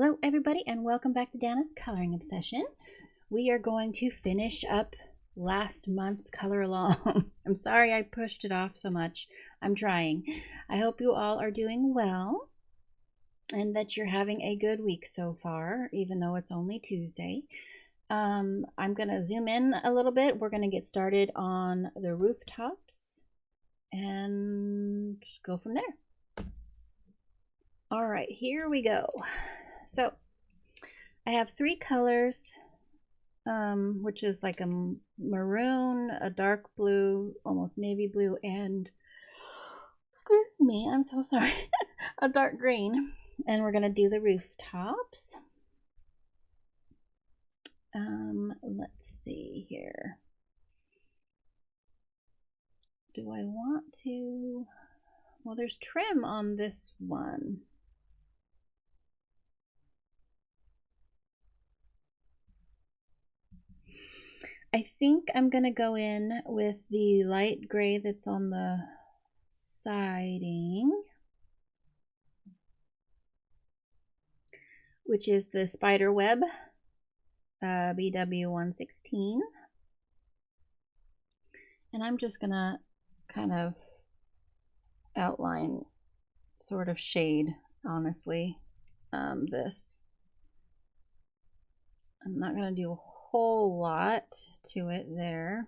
Hello everybody and welcome back to Dana's Coloring Obsession. We are going to finish up last month's color along. I'm sorry I pushed it off so much. I'm trying. I hope you all are doing well and that you're having a good week so far, even though it's only Tuesday. I'm going to zoom in a little bit. We're going to get started on the rooftops and go from there. All right, here we go. So I have three colors, which is like a maroon, a dark blue, almost navy blue, and excuse me, I'm so sorry, a dark green. And we're gonna do the rooftops. Let's see here. Do I want to? Well, there's trim on this one. I think I'm going to go in with the light gray that's on the siding, which is the spider web BW116. And I'm just going to kind of outline, sort of shade, honestly, this. I'm not going to do a whole lot to it there.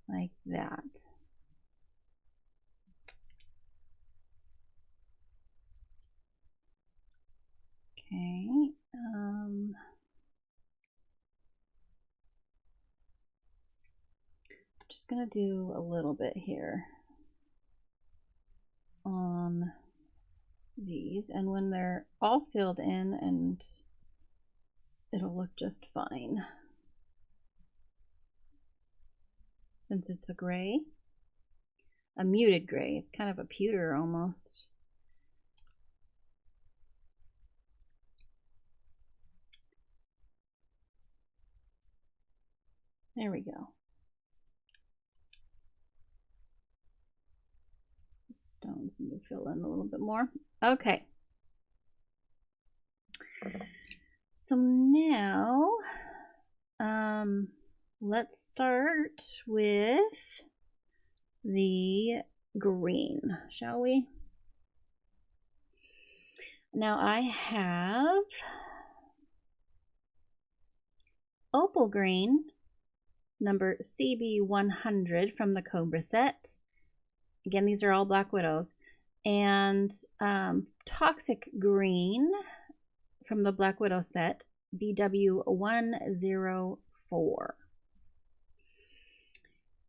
Like that. Okay. Just gonna do a little bit here on these, and when they're all filled in, and it'll look just fine since it's a gray, a muted gray. It's kind of a pewter almost. There we go. Stones need to fill in a little bit more. Okay. So now, let's start with the green, shall we? Now I have opal green, number CB100 from the Cobra set. Again, these are all Black Widows. And toxic green from the Black Widow set, BW104.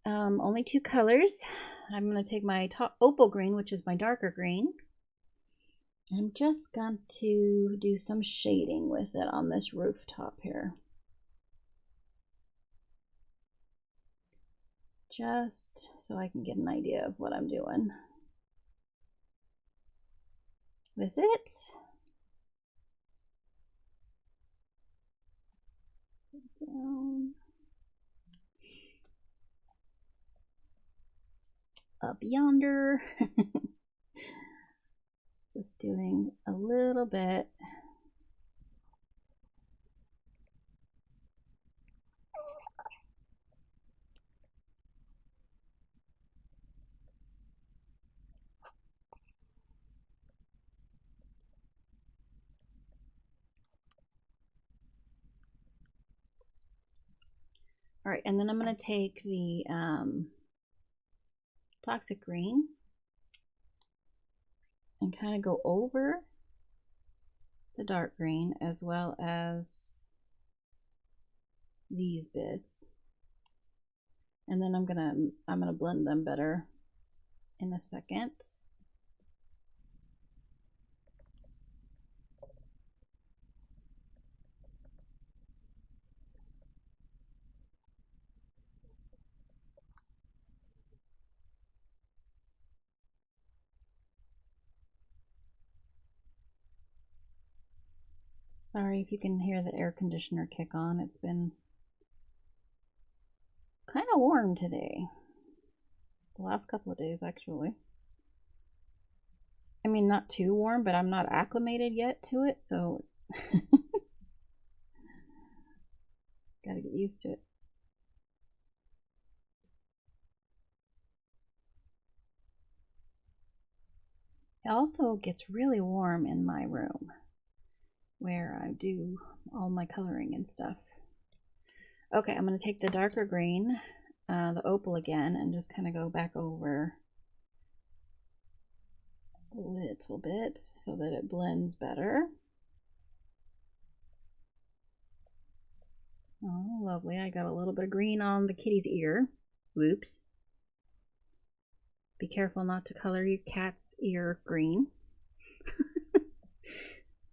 Only two colors. I'm going to take my opal green, which is my darker green. I'm just going to do some shading with it on this rooftop here. Just so I can get an idea of what I'm doing with it. Down. Up yonder. Just doing a little bit. All right, and then I'm going to take the toxic green and kind of go over the dark green as well as these bits. And then I'm gonna blend them better in a second. Sorry if you can hear the air conditioner kick on. It's been of warm today. The last couple of days, actually. I mean, not too warm, but I'm not acclimated yet to it, so gotta get used to it. It also gets really warm in my room where I do all my coloring and stuff. Okay, I'm going to take the darker green, the opal again, and just kind of go back over a little bit so that it blends better. Oh, lovely. I got a little bit of green on the kitty's ear. Whoops. Be careful not to color your cat's ear green.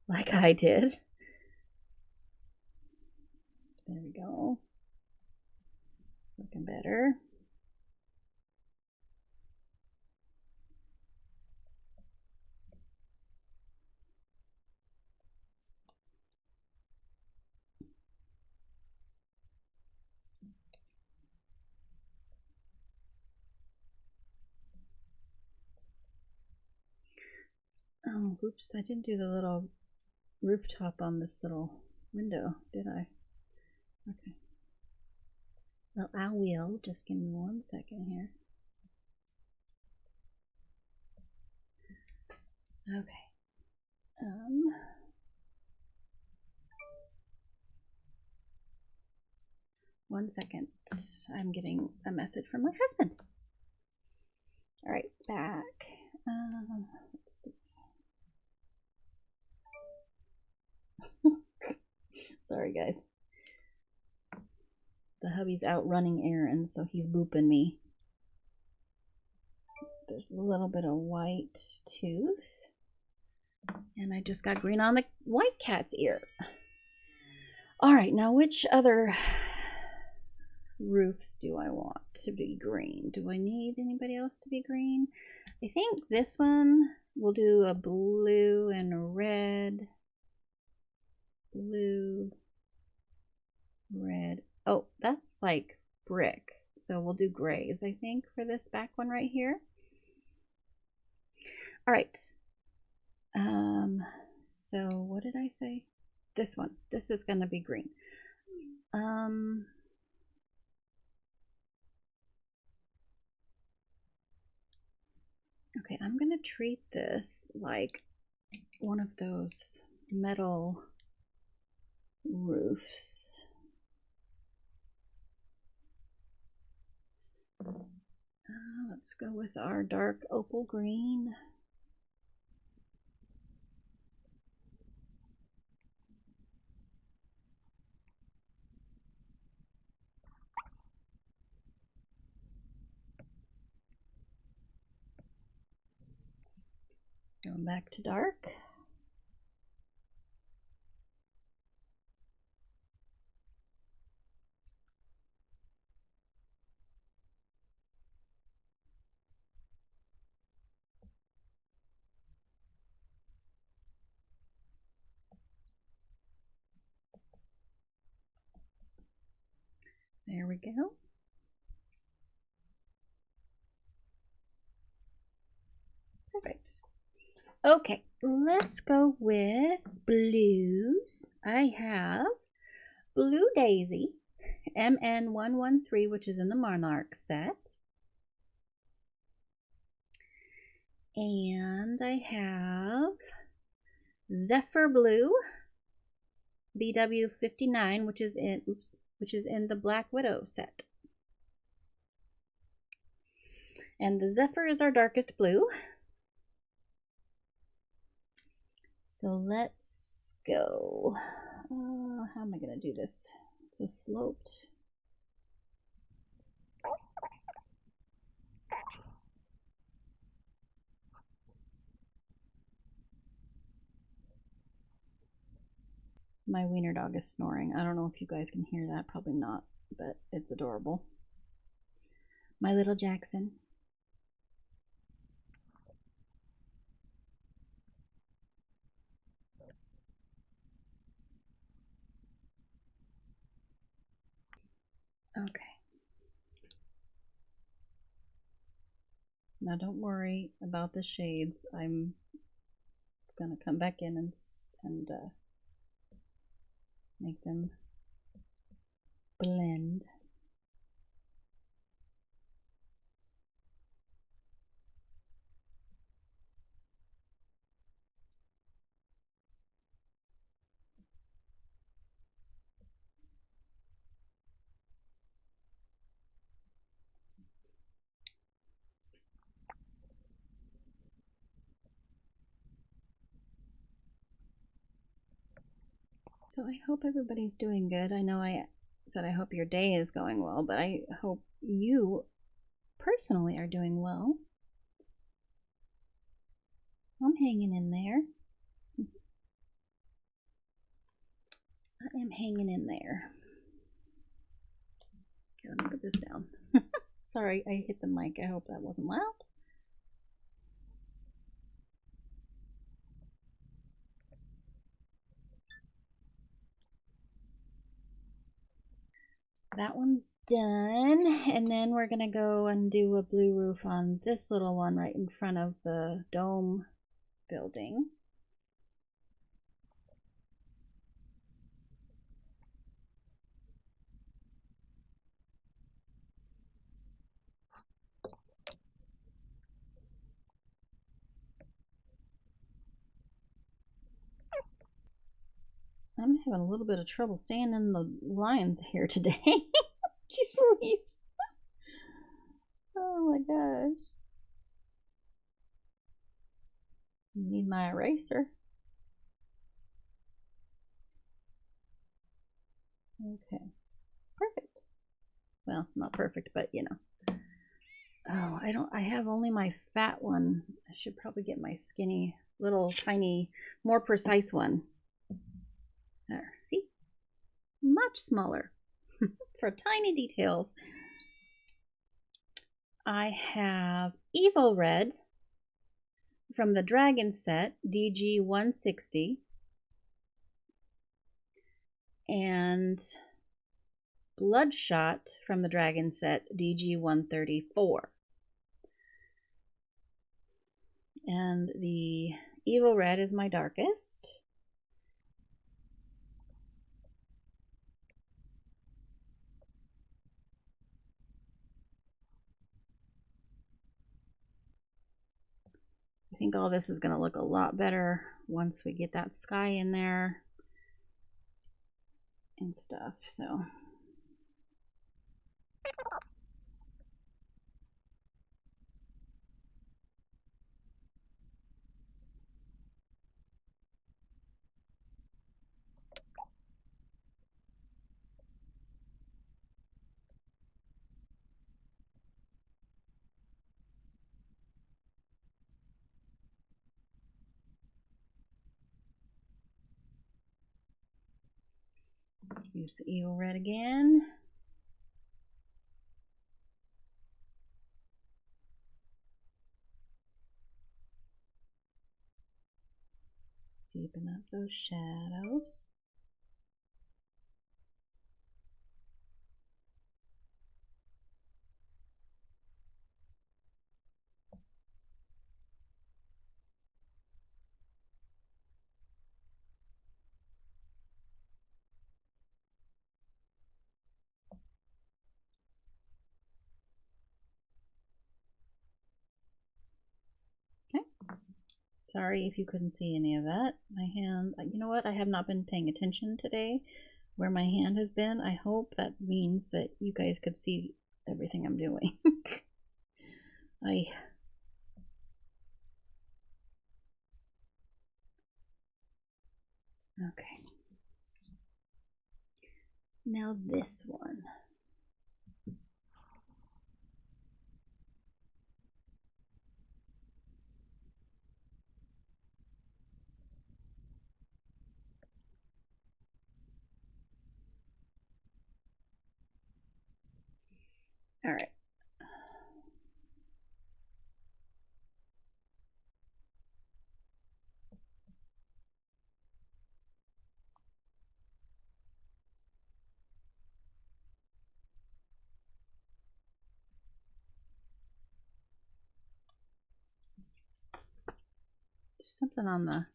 Like I did. There we go. Looking better. Oh, oops, I didn't do the little rooftop on this little window, did I? Okay. Well, I will. Just give me 1 second here. Okay. 1 second. I'm getting a message from my husband. All right, back. Let's see. Sorry, guys. The hubby's out running errands, so he's booping me. There's a little bit of white tooth. And I just got green on the white cat's ear. All right, now which other roofs do I want to be green? Do I need anybody else to be green? I think this one will do a blue and a red. Blue, red. Oh, that's like brick. So we'll do grays, I think, for this back one right here. All right. So what did I say? This one. This is going to be green. Okay, I'm going to treat this like one of those metal roofs. Let's go with our dark opal green. Going back to dark. There we go. Perfect. Okay, let's go with blues. I have Blue Daisy, MN113, which is in the Monarch set. And I have Zephyr Blue, BW59, which is in the Black Widow set. And the Zephyr is our darkest blue. So let's go. How am I going to do this? It's a sloped. My wiener dog is snoring. I don't know if you guys can hear that. Probably not, but it's adorable. My little Jackson. Okay. Now don't worry about the shades. I'm gonna come back in and make them blend. So I hope everybody's doing good. I know I said I hope your day is going well, but I hope you personally are doing well. I'm hanging in there. I am hanging in there. Okay, let me put this down. Sorry, I hit the mic. I hope that wasn't loud. That one's done, and then we're gonna go and do a blue roof on this little one right in front of the dome building. I'm having a little bit of trouble staying in the lines here today. Jeez Louise. Oh my gosh. Need my eraser. Okay. Perfect. Well, not perfect, but you know. Oh, I have only my fat one. I should probably get my skinny, little tiny, more precise one. There, see? Much smaller for tiny details. I have Evo Red from the Dragon set, DG 160, and Bloodshot from the Dragon set, DG 134. And the Evo Red is my darkest. I think all this is going to look a lot better once we get that sky in there and stuff. So use the Evo Red again. Deepen up those shadows. Okay. Sorry if you couldn't see any of that. My hand, you know what? I have not been paying attention today where my hand has been. I hope that means that you guys could see everything I'm doing. Okay. Now this one. All right. something on the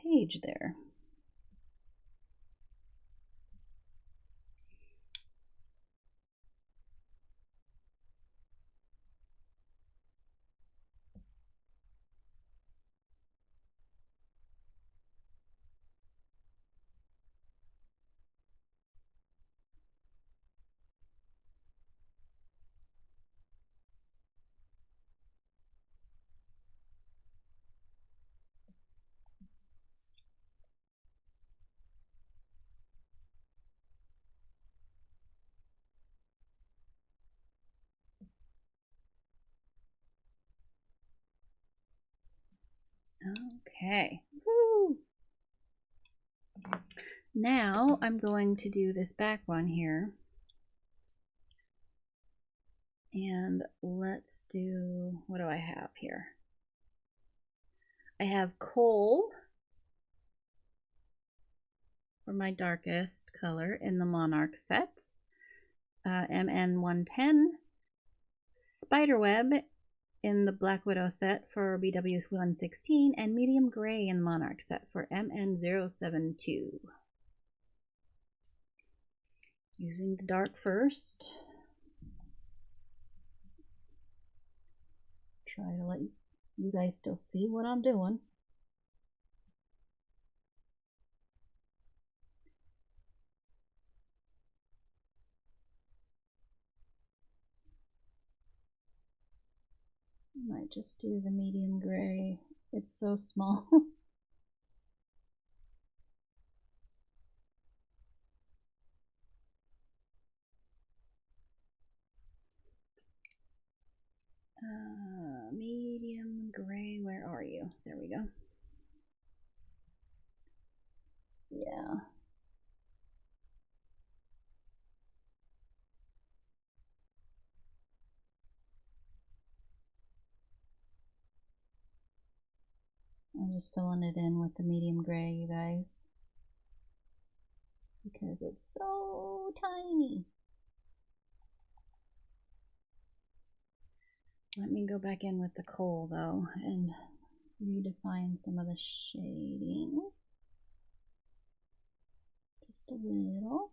page there. Okay. Woo. Now I'm going to do this back one here. And let's do, what do I have here? I have coal for my darkest color in the Monarch set. MN 110. Spiderweb in the Black Widow set for BW 116, and medium gray in Monarch set for MN 072. Using the dark first. Try to let you guys still see what I'm doing. I might just do the medium gray. It's so small. Medium gray, where are you? There we go. Yeah. I'm just filling it in with the medium gray, you guys, because it's so tiny. Let me go back in with the coal though and redefine some of the shading. Just a little.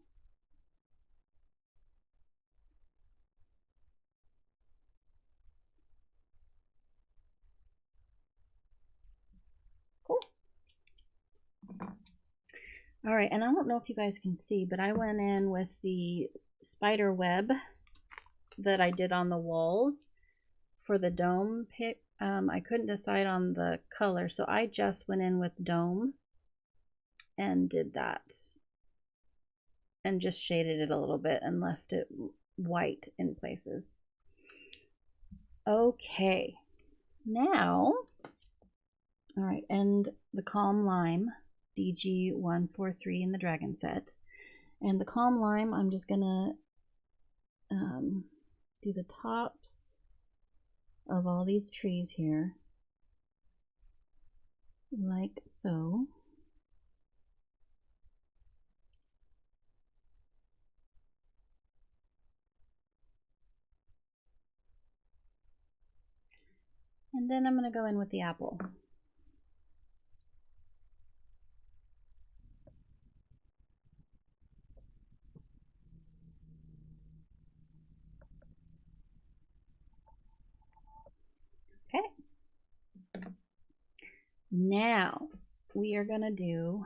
Cool. All right, and I don't know if you guys can see, but I went in with the spider web that I did on the walls for the dome pick. I couldn't decide on the color, so I just went in with dome and did that and just shaded it a little bit and left it white in places. Okay, now, all right, and the Calm Lime DG143 in the Dragon set. And the Calm Lime, I'm just gonna do the tops of all these trees here, like so. And then I'm gonna go in with the apple. Okay. Now we are gonna do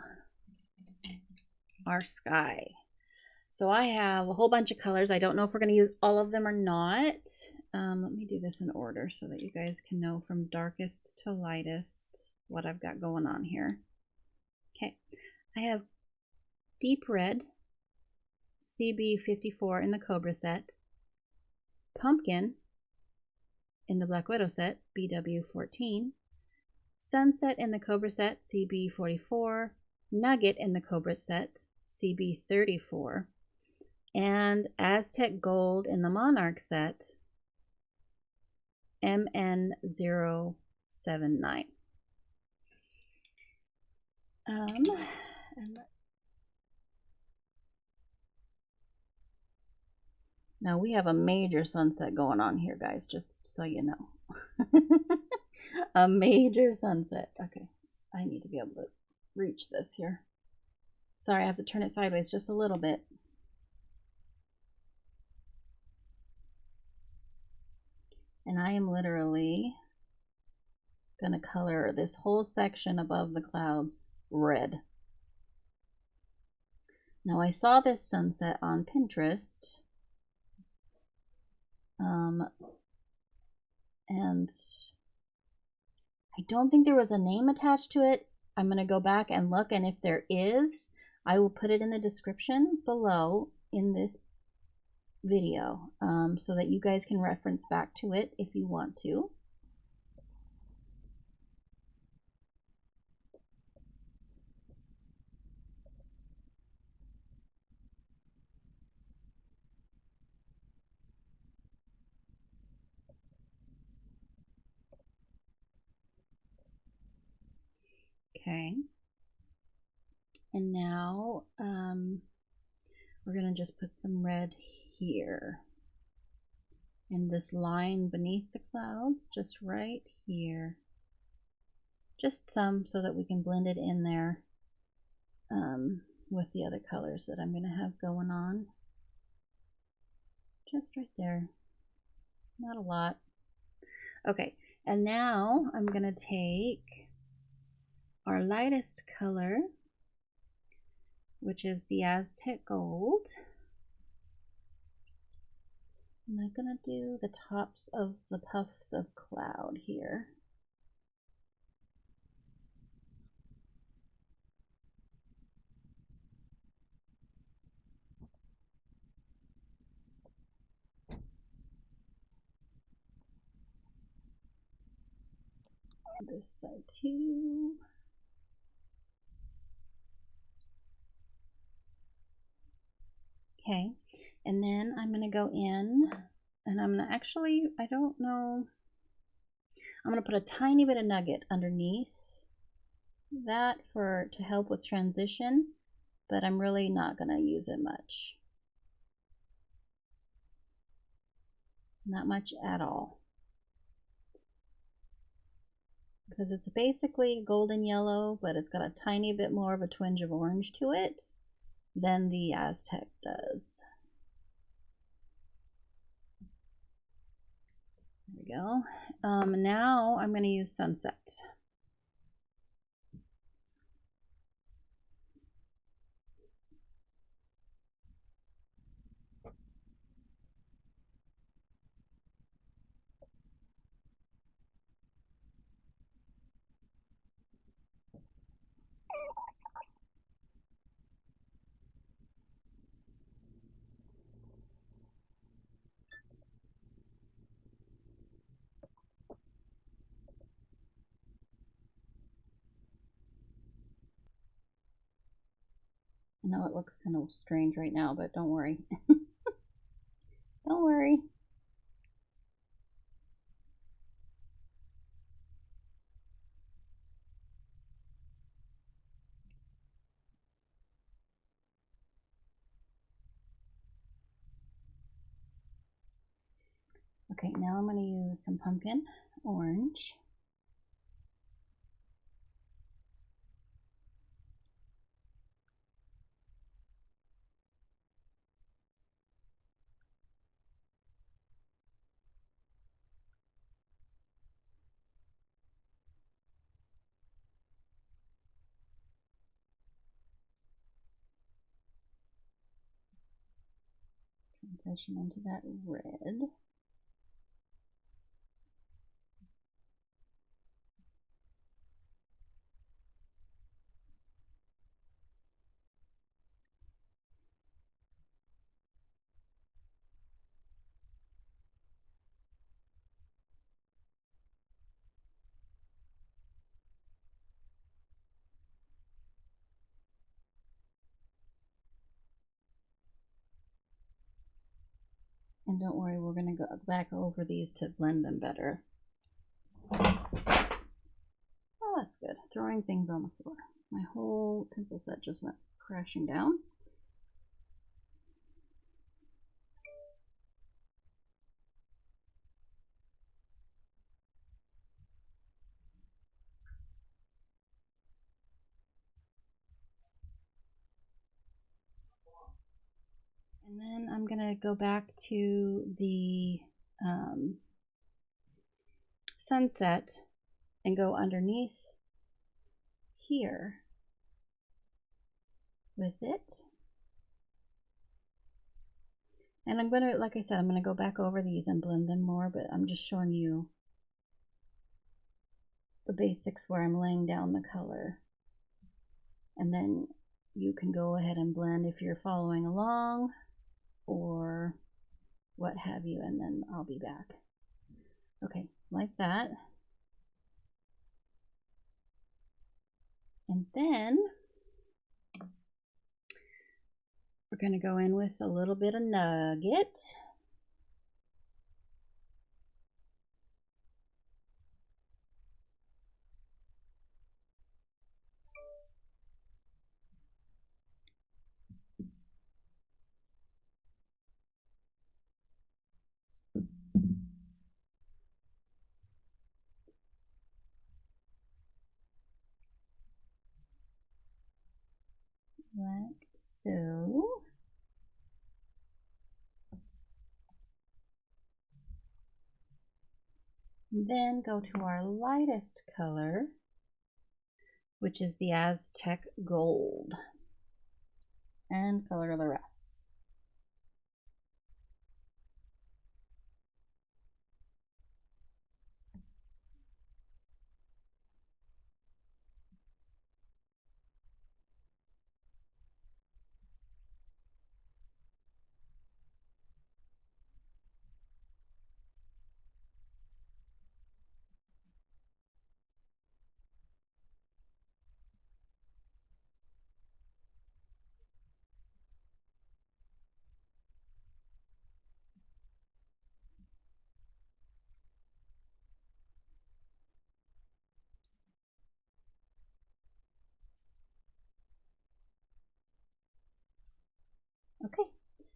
our sky. So I have a whole bunch of colors. I don't know if we're gonna use all of them or not. Let me do this in order so that you guys can know from darkest to lightest what I've got going on here. Okay, I have deep red, CB54 in the Cobra set, pumpkin in the Black Widow set, BW14, sunset in the Cobra set, CB44, nugget in the Cobra set, CB34, and Aztec gold in the Monarch set, MN079. Now we have a major sunset going on here, guys, just so you know. A major sunset. Okay. reach this here. Sorry, I have to turn it sideways just a little bit. And I am literally going to color this whole section above the clouds red. Now I saw this sunset on Pinterest. And I don't think there was a name attached to it. I'm going to go back and look, and if there is, I will put it in the description below in this video so that you guys can reference back to it if you want to. Okay. And now we're going to just put some red here. And this line beneath the clouds, just right here. Just some so that we can blend it in there with the other colors that I'm going to have going on. Just right there. Not a lot. Okay, and now I'm going to take our lightest color, which is the Aztec Gold. And I'm going to do the tops of the puffs of cloud here. This side too. Okay, and then I'm going to go in and I'm going to actually, I don't know, I'm going to put a tiny bit of nugget underneath that to help with transition, but I'm really not going to use it much. Not much at all. Because it's basically golden yellow, but it's got a tiny bit more of a twinge of orange to it than the Aztec does. There we go. Now I'm going to use Sunset. I know it looks kind of strange right now, but don't worry. Don't worry. Okay, now I'm going to use some pumpkin orange. Transition into that red. And don't worry, we're going to go back over these to blend them better. Oh, that's good. Throwing things on the floor. My whole pencil set just went crashing down. And then I'm going to go back to the sunset and go underneath here with it. And I'm going to, like I said, I'm going to go back over these and blend them more, but I'm just showing you the basics where I'm laying down the color. And then you can go ahead and blend if you're following along or what have you, and then I'll be back. Okay, like that. And then we're going to go in with a little bit of nugget. Like so. Then go to our lightest color, which is the Aztec Gold, and color the rest. Okay,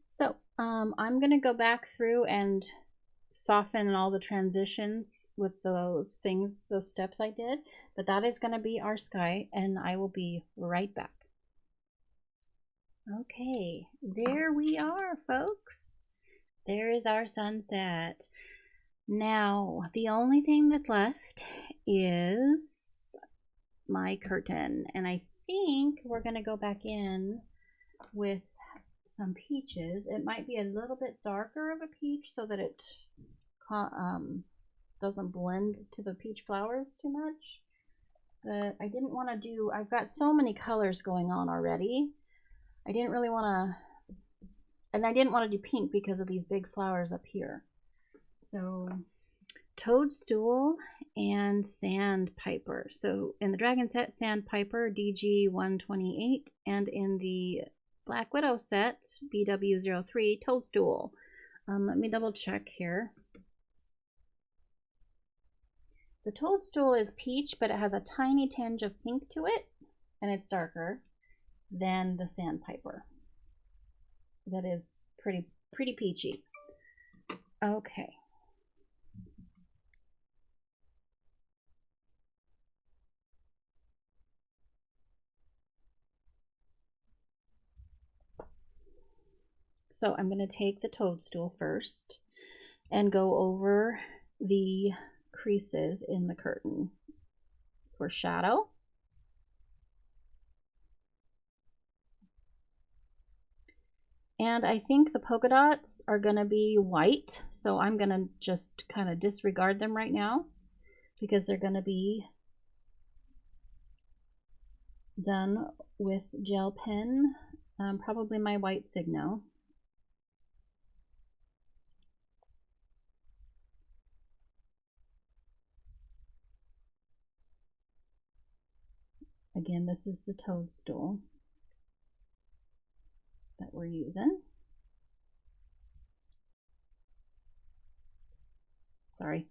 so I'm going to go back through and soften all the transitions with those things, those steps I did, but that is going to be our sky, and I will be right back. Okay, there we are, folks. There is our sunset. Now, the only thing that's left is my curtain, and I think we're going to go back in with some peaches. It might be a little bit darker of a peach so that it doesn't blend to the peach flowers too much. But I didn't want to do, I've got so many colors going on already. I didn't really want to, and I didn't want to do pink because of these big flowers up here. So toadstool and sandpiper. So in the dragon set, sandpiper DG 128, and in the Black Widow set, BW03, toadstool. Let me double check here. The toadstool is peach, but it has a tiny tinge of pink to it, and it's darker than the sandpiper. That is pretty peachy. Okay. So I'm going to take the toadstool first and go over the creases in the curtain for shadow. And I think the polka dots are going to be white, so I'm going to just kind of disregard them right now because they're going to be done with gel pen, probably my white Signo. Again, this is the toadstool that we're using. Sorry.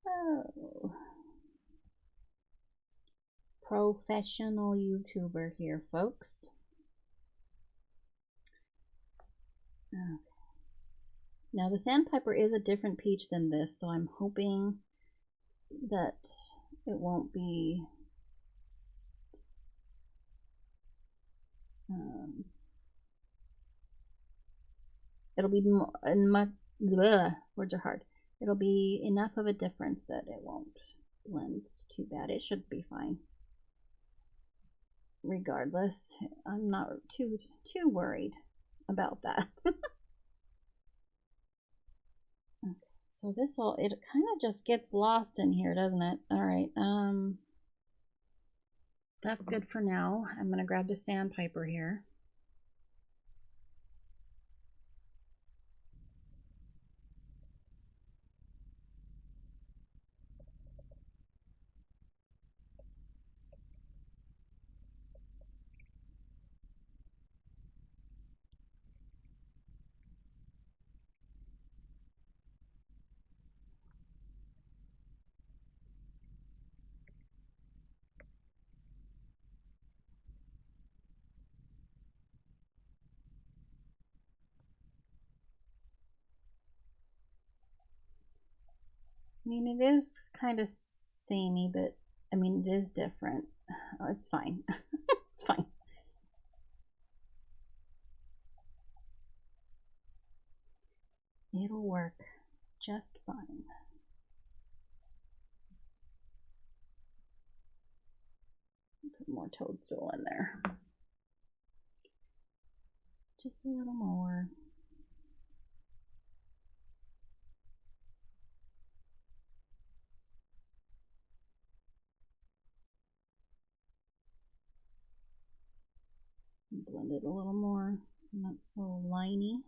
Oh. Professional YouTuber here, folks. Okay. Now the sandpiper is a different peach than this, so I'm hoping that it won't be It'll be words are hard. It'll be enough of a difference that it won't blend too bad. It should be fine. Regardless, I'm not too worried about that. Okay, so this all, it kind of just gets lost in here, doesn't it? All right, that's good for now. I'm gonna grab the sandpaper here. I mean, it is kind of samey, but I mean, it is different. Oh, it's fine. It's fine. It'll work just fine. Put more toadstool in there. Just a little more. Blend it a little more, not so liney.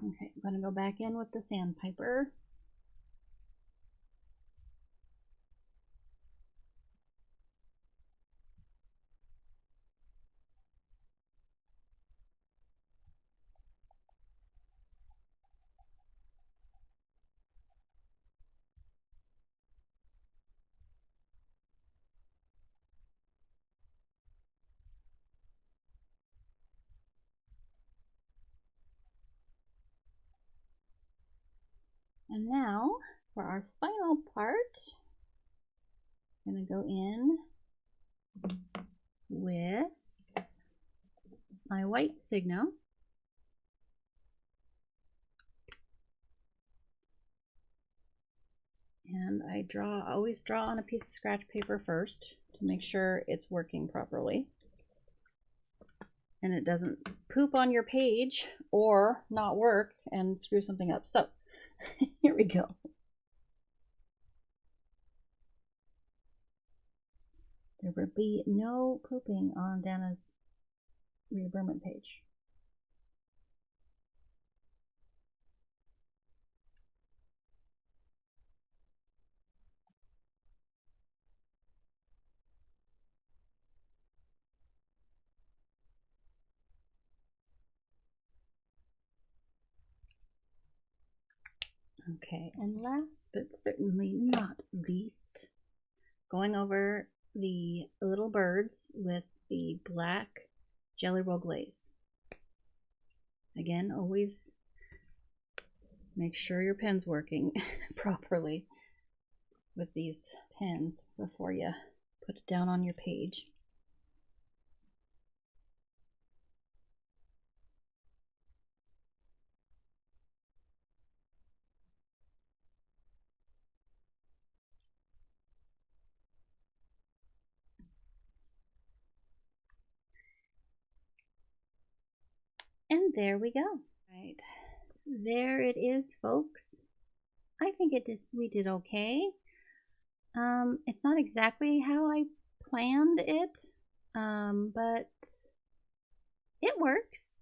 Okay, I'm gonna go back in with the sandpaper. And now for our final part, I'm gonna go in with my white Signo. And I always draw on a piece of scratch paper first to make sure it's working properly. And it doesn't poop on your page or not work and screw something up. So here we go. There will be no pooping on Dana's reaffirmment page. Okay, and last but certainly not least, going over the little birds with the black Jelly Roll glaze. Again, always make sure your pen's working properly with these pens before you put it down on your page. And there we go. Right, there it is, folks. I think we did okay. It's not exactly how I planned it, but it works.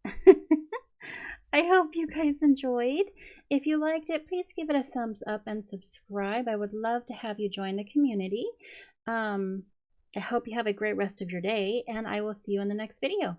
I hope you guys enjoyed. If you liked it, please give it a thumbs up and subscribe. I would love to have you join the community. I hope you have a great rest of your day, and I will see you in the next video.